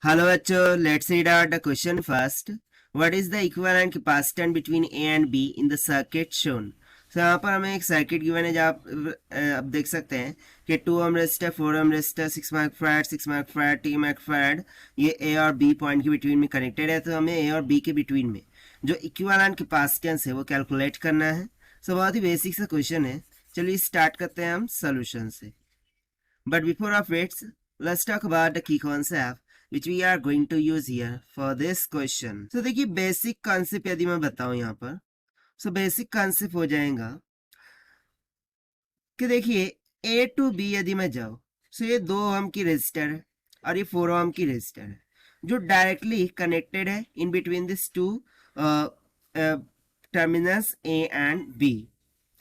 Hello बच्चों, let's read out the question first. What is the equivalent capacitance between A and B in the circuit shown? So यहाँ पर हमें एक circuit given है जहाँ आप देख सकते हैं कि 2 ohm resistor, 4 ohm resistor, 6 microfarad, 6 microfarad, 3 microfarad ये A और B पॉइंट के बिटवीन में कनेक्टेड है। तो हमें A और B के बिटवीन में जो इक्विवेलेंट कैपेसिटेंस है वो कैलकुलेट करना है। सो बहुत ही बेसिक सा क्वेश्चन है। चलिए स्टार्ट करते हैं हम सोल्यूशन से। But before of it, let's talk about the key concept which we are going to use here for this question. So देखिए बेसिक कॉन्सेप्ट यदि मैं बताऊं यहाँ पर, so बेसिक कॉन्सेप्ट हो जाएगा कि देखिए A to B यदि मैं जाऊं, so ये 2 ओम की रेजिस्टर है और ये 4 ओम की रेजिस्टर है जो डायरेक्टली कनेक्टेड है in between this two terminals A and B,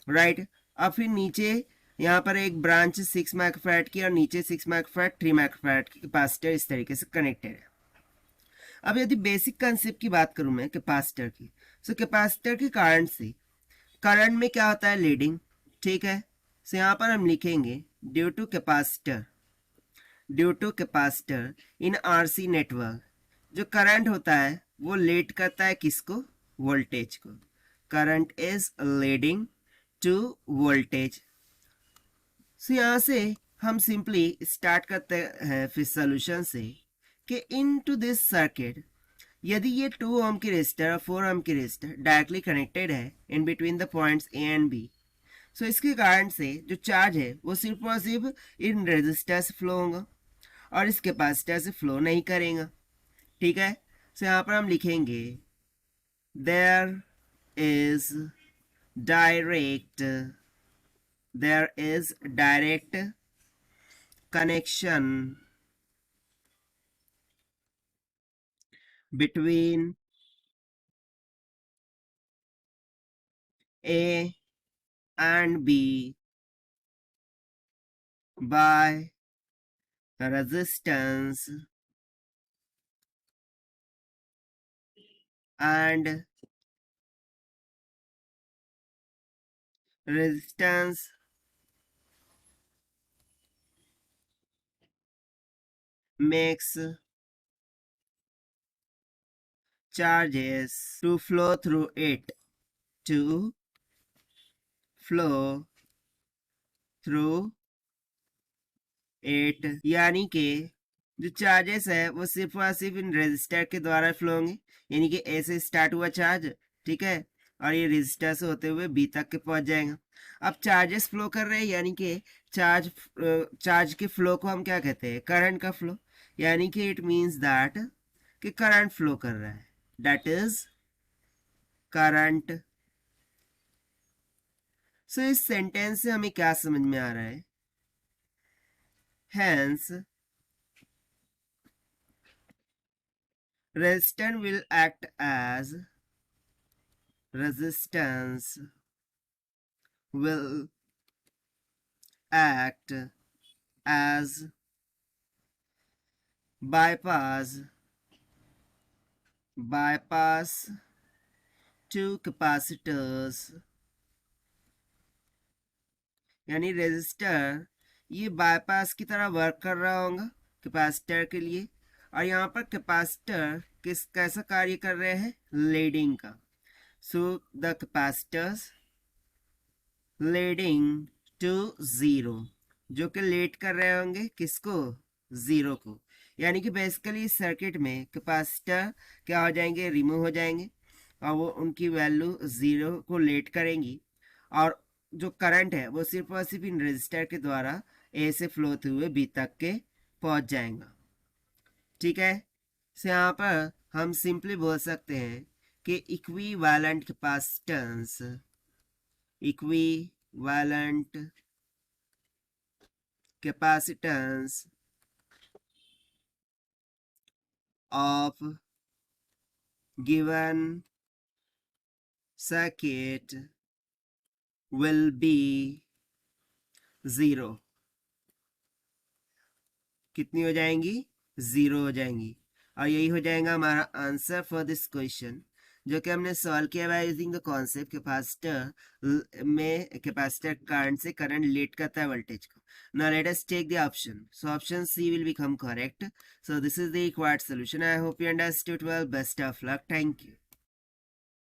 right. अब फिर नीचे यहाँ पर एक ब्रांच 6 माइक्रोफैराड की और नीचे 6 माइक्रोफैराड, 3 माइक्रोफैराड की कैपेसिटर इस तरीके से कनेक्टेड है। अब यदि बेसिक कंसेप्ट की बात करूं मैं कैपेसिटर की, सो कैपेसिटर के करंट से करंट में क्या होता है, लीडिंग, ठीक है। सो यहाँ पर हम लिखेंगे due to capacitor in RC network, जो करंट होता है वो लीड करता है किसको, वोल्टेज को। Current is leading to voltage. So यहाँ से हम सिंपली स्टार्ट करते हैं फिर सोल्यूशन से कि इन टू दिस सर्किट यदि ये 2 ओम की रेजिस्टर और 4 ओम की रेजिस्टर डायरेक्टली कनेक्टेड है in between the points A and B, so इसके कारण से जो चार्ज है वो सिर्फ और सिर्फ इन रेजिस्टर से फ्लो होगा और इस कैपेसिटर से फ्लो नहीं करेगा, ठीक है। सो यहाँ पर हम लिखेंगे there is direct connection between A and B by resistance and resistance makes charges to flow through it, to flow through it, यानी कि जो चार्जेस है वो सिर्फ और सिर्फ इन रेजिस्टर के द्वारा फ्लो होंगे, यानी कि ए से स्टार्ट हुआ चार्ज, ठीक है, और ये रेजिस्टर से होते हुए बी तक के पहुंच जाएगा। अब चार्जेस फ्लो कर रहे हैं यानी कि चार्ज के फ्लो को हम क्या कहते हैं, करंट का फ्लो, यानी कि इट मींस दैट कि करंट फ्लो कर रहा है, दैट इज करंट। सो इस सेंटेंस से हमें क्या समझ में आ रहा है, hence resistance will act as resistance will act as bypass to capacitors, यानी रेजिस्टर ये बाईपास की तरह वर्क कर रहा होगा कैपेसिटर के लिए, और यहाँ पर कैपेसिटर कैसा कार्य कर रहे हैं, लीडिंग का। So the capacitors leading to zero, जो कि लीड कर रहे होंगे किसको, जीरो को, यानी कि बेसिकली इस सर्किट में कैपेसिटर क्या हो जाएंगे, रिमूव हो जाएंगे और वो उनकी वैल्यू जीरो को लीड करेंगी और जो करंट है वो सिर्फ और सिर्फ इन रेजिस्टर के द्वारा ए से फ्लो होते हुए बी तक के पहुंच जाएगा, ठीक है। सो यहाँ पर हम सिंपली बोल सकते हैं कि equivalent capacitance of given circuit will be 0। कितनी हो जाएंगी, 0 हो जाएंगी। और यही हो जाएगा हमारा आंसर फॉर दिस क्वेश्चन, जो कि हमने सॉल्व किया by using the concept capacitor में कैपेसिटर करंट से करंट लीड करता है वोल्टेज को. Now let us take the option. So option C will become correct. So this is the required solution. I hope you understood well. Best of luck. Thank you.